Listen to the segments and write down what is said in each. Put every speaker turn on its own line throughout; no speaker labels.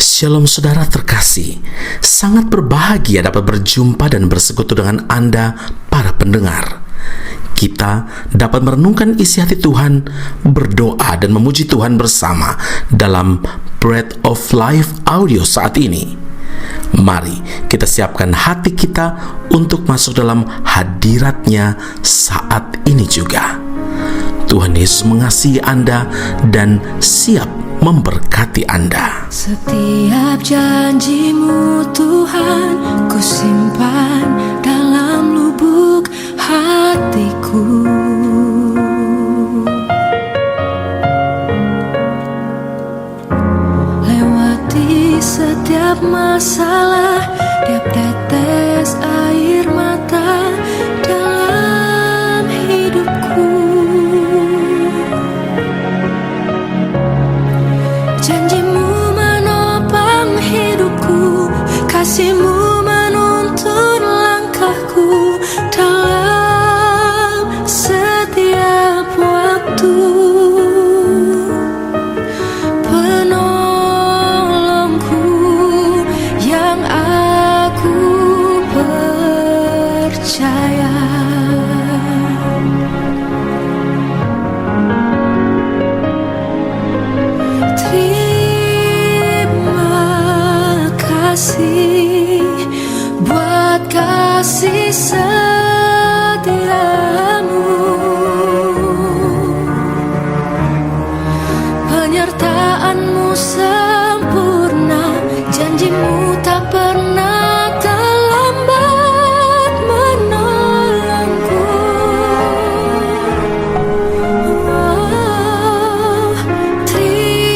Shalom saudara terkasih, sangat berbahagia dapat berjumpa dan bersekutu dengan Anda para pendengar. Kita dapat merenungkan isi hati Tuhan, berdoa dan memuji Tuhan bersama dalam Bread of Life audio saat ini. Mari kita siapkan hati kita untuk masuk dalam hadirat-Nya saat ini juga. Tuhan Yesus mengasihi Anda dan siap memberkati Anda.
Setiap janji-Mu Tuhan, ku simpan dalam lubuk hatiku. Lewati setiap masalah, tiap tetes air mata dalam hidupku. Janji-Mu menopang hidupku, kasih-Mu menuntun langkahku dalam setiap waktu. Penolongku yang aku percaya. Buat kasih setia-Mu, penyertaan-Mu sempurna, janji-Mu tak pernah terlambat menolongku. Terima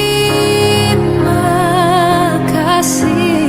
kasih.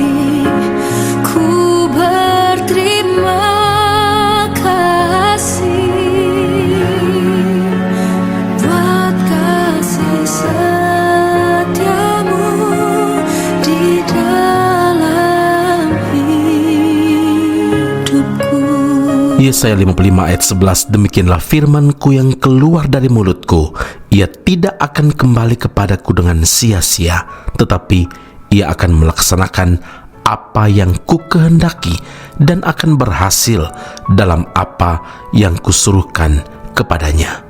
Yesaya 55 ayat 11, demikianlah firman-Ku yang keluar dari mulutku, ia tidak akan kembali kepadaku dengan sia-sia, tetapi ia akan melaksanakan apa yang Ku kehendaki dan akan berhasil dalam apa yang Kusuruhkan kepadanya.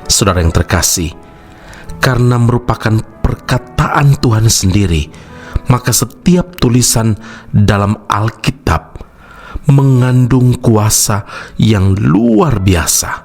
Saudara yang terkasih, karena merupakan perkataan Tuhan sendiri, maka setiap tulisan dalam Alkitab mengandung kuasa yang luar biasa.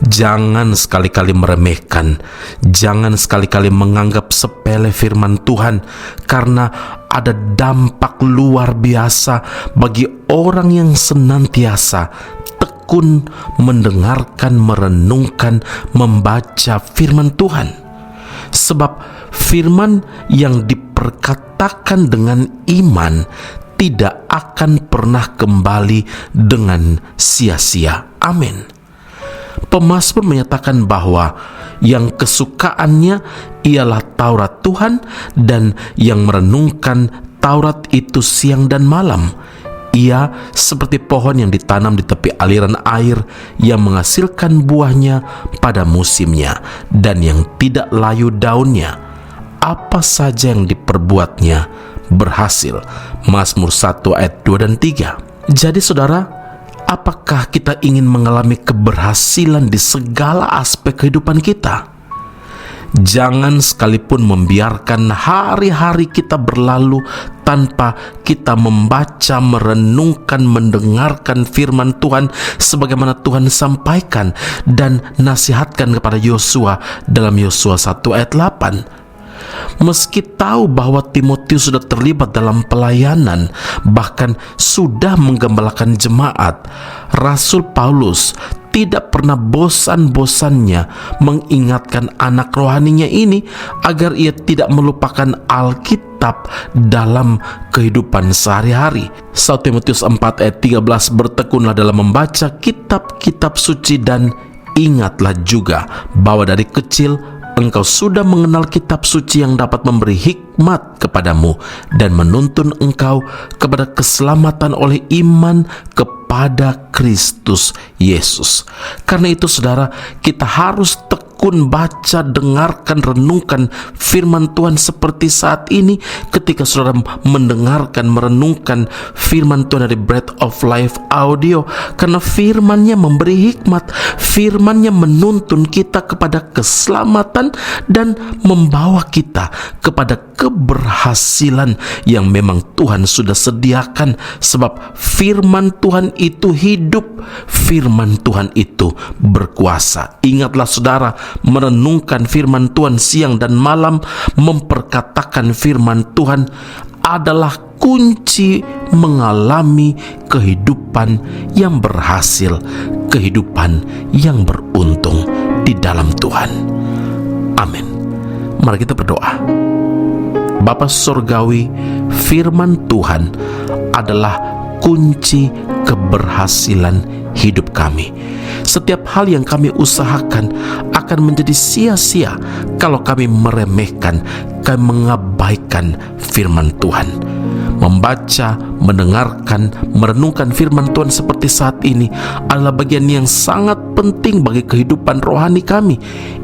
Jangan sekali-kali meremehkan, jangan sekali-kali menganggap sepele firman Tuhan, karena ada dampak luar biasa bagi orang yang senantiasa tekun mendengarkan, merenungkan, membaca firman Tuhan. Sebab firman yang diperkatakan dengan iman tidak akan pernah kembali dengan sia-sia. Amin. Pemazmur menyatakan bahwa yang kesukaannya ialah Taurat Tuhan, dan yang merenungkan Taurat itu siang dan malam. Ia seperti pohon yang ditanam di tepi aliran air, yang menghasilkan buahnya pada musimnya, dan yang tidak layu daunnya. Apa saja yang diperbuatnya berhasil. Mazmur 1 ayat 2 dan 3. Jadi saudara, apakah kita ingin mengalami keberhasilan di segala aspek kehidupan kita? Jangan sekalipun membiarkan hari-hari kita berlalu tanpa kita membaca, merenungkan, mendengarkan firman Tuhan sebagaimana Tuhan sampaikan dan nasihatkan kepada Yosua dalam Yosua 1 ayat 8. Meski tahu bahwa Timotius sudah terlibat dalam pelayanan, bahkan sudah menggembalakan jemaat, Rasul Paulus tidak pernah bosan-bosannya mengingatkan anak rohaninya ini agar ia tidak melupakan Alkitab dalam kehidupan sehari-hari. 1 Timotius 4 ayat 13, bertekunlah dalam membaca kitab-kitab suci dan ingatlah juga bahwa dari kecil engkau sudah mengenal kitab suci yang dapat memberi hikmat kepadamu dan menuntun engkau kepada keselamatan oleh iman kepada Kristus Yesus. Karena itu saudara, kita harus tekun baca, dengarkan, renungkan firman Tuhan seperti saat ini ketika saudara mendengarkan, merenungkan firman Tuhan dari Bread of Life audio. Karena firman-Nya memberi hikmat, firman-Nya menuntun kita kepada keselamatan dan membawa kita kepada keberhasilan yang memang Tuhan sudah sediakan. Sebab firman Tuhan itu hidup, firman Tuhan itu berkuasa. Ingatlah saudara, merenungkan firman Tuhan siang dan malam, memperkatakan firman Tuhan adalah kunci mengalami kehidupan yang berhasil, kehidupan yang beruntung di dalam Tuhan. Amin. Mari kita berdoa. Bapa Surgawi, firman Tuhan adalah kunci keberhasilan hidup kami. Setiap hal yang kami usahakan akan menjadi sia-sia kalau kami meremehkan, kami mengabaikan firman Tuhan. Membaca, mendengarkan, merenungkan firman Tuhan seperti saat ini adalah bagian yang sangat penting bagi kehidupan rohani kami.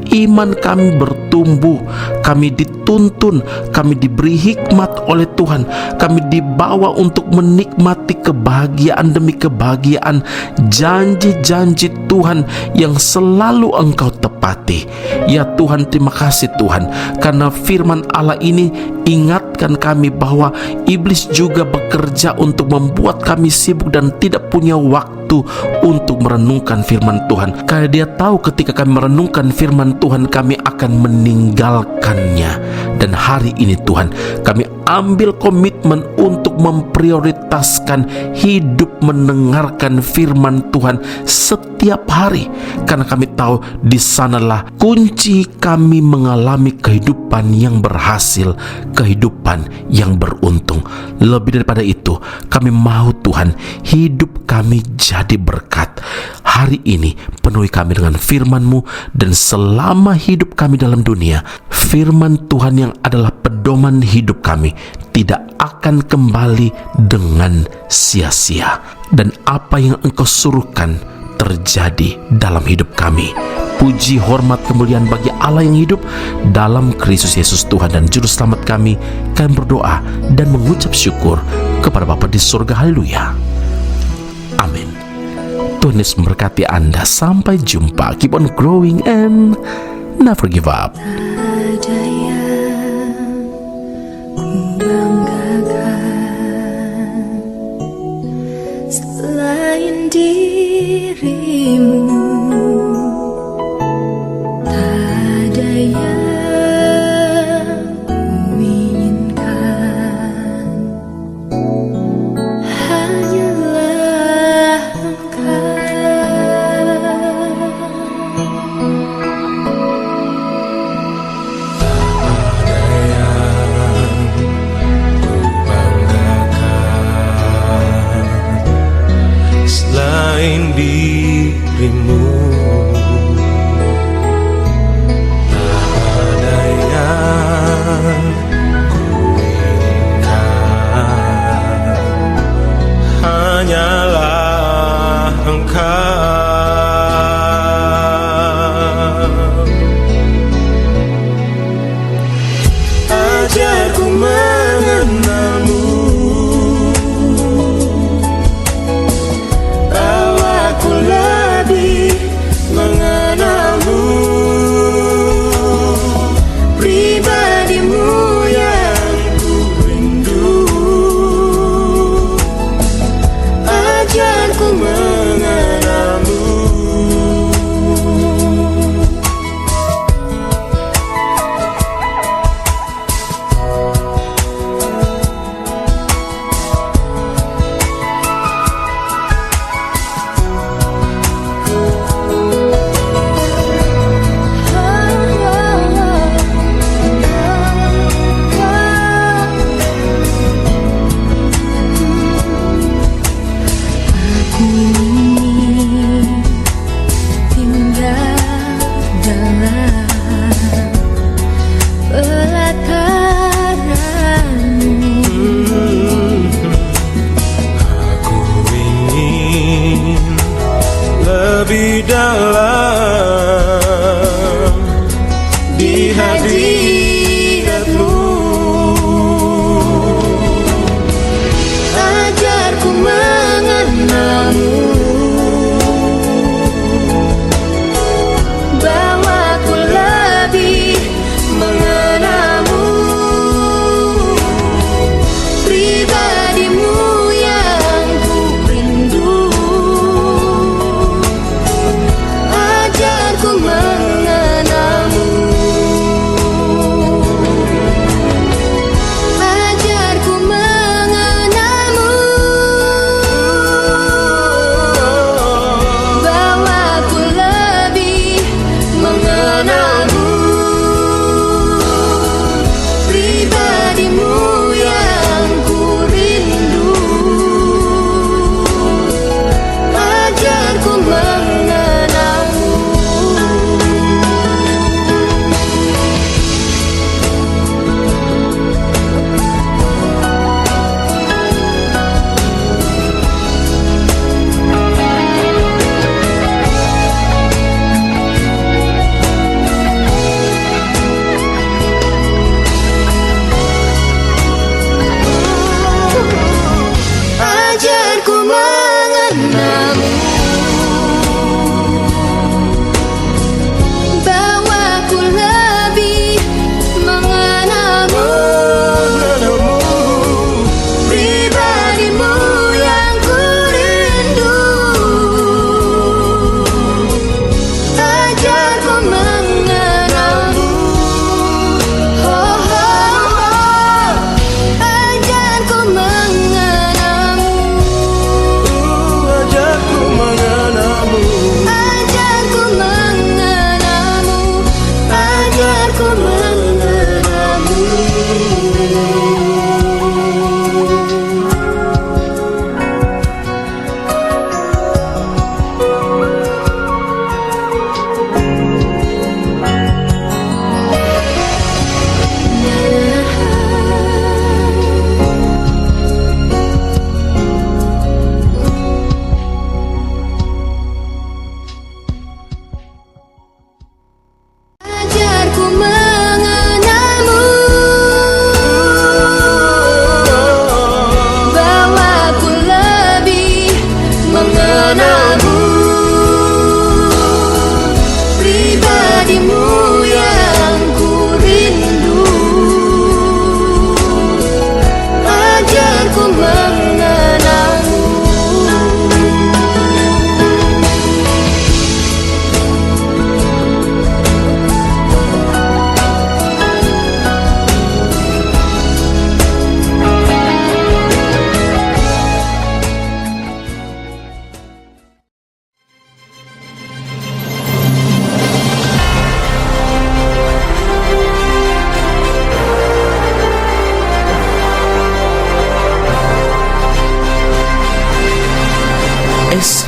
Iman kami bertumbuh, kami dituntun, kami diberi hikmat oleh Tuhan, kami dibawa untuk menikmati kebahagiaan demi kebahagiaan, janji-janji Tuhan yang selalu Engkau tepati. Ya Tuhan, terima kasih Tuhan, karena firman Allah ini ingatkan kami bahwa iblis juga bekerja untuk membuat kami sibuk dan tidak punya waktu untuk merenungkan firman Tuhan. Karena dia tahu ketika kami merenungkan firman Tuhan, kami akan meninggalkannya. Dan hari ini Tuhan, kami ambil komitmen untuk memprioritaskan hidup mendengarkan firman Tuhan setiap hari. Karena kami tahu di sanalah kunci kami mengalami kehidupan yang berhasil, kehidupan yang beruntung. Lebih daripada itu, kami mau Tuhan, hidup kami jadi berkat. Hari ini penuhi kami dengan firman-Mu, dan selama hidup kami dalam dunia, firman Tuhan yang adalah pedoman hidup kami tidak akan kembali dengan sia-sia. Dan apa yang Engkau suruhkan terjadi dalam hidup kami. Puji, hormat, kemuliaan bagi Allah yang hidup dalam Kristus Yesus Tuhan dan Juru Selamat kami. Kami berdoa dan mengucap syukur kepada Bapa di surga. Haleluya. Amin. Tuhan Yesus memberkati Anda. Sampai jumpa. Keep on growing and never give up.
Ada yang ku banggakan selain dirimu. Tak ada yang ku inginkan, hanyalah Engkau.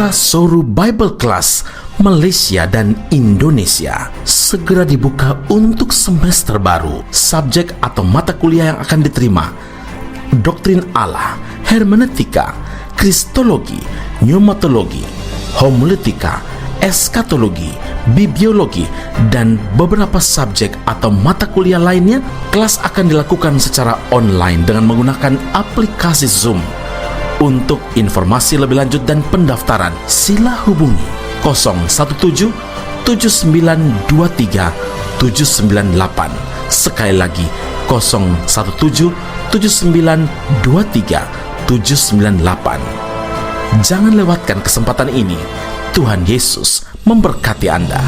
Putra Soru Bible Class Malaysia dan Indonesia segera dibuka untuk semester baru. Subjek atau mata kuliah yang akan diterima: Doktrin Allah, Hermeneutika, Kristologi, Pneumatologi, Homiletika, Eskatologi, Bibliologi, dan beberapa subjek atau mata kuliah lainnya. Kelas akan dilakukan secara online dengan menggunakan aplikasi Zoom. Untuk informasi lebih lanjut dan pendaftaran, sila hubungi 017 7923 798. Sekali lagi 017 7923 798. Jangan lewatkan kesempatan ini. Tuhan Yesus memberkati Anda.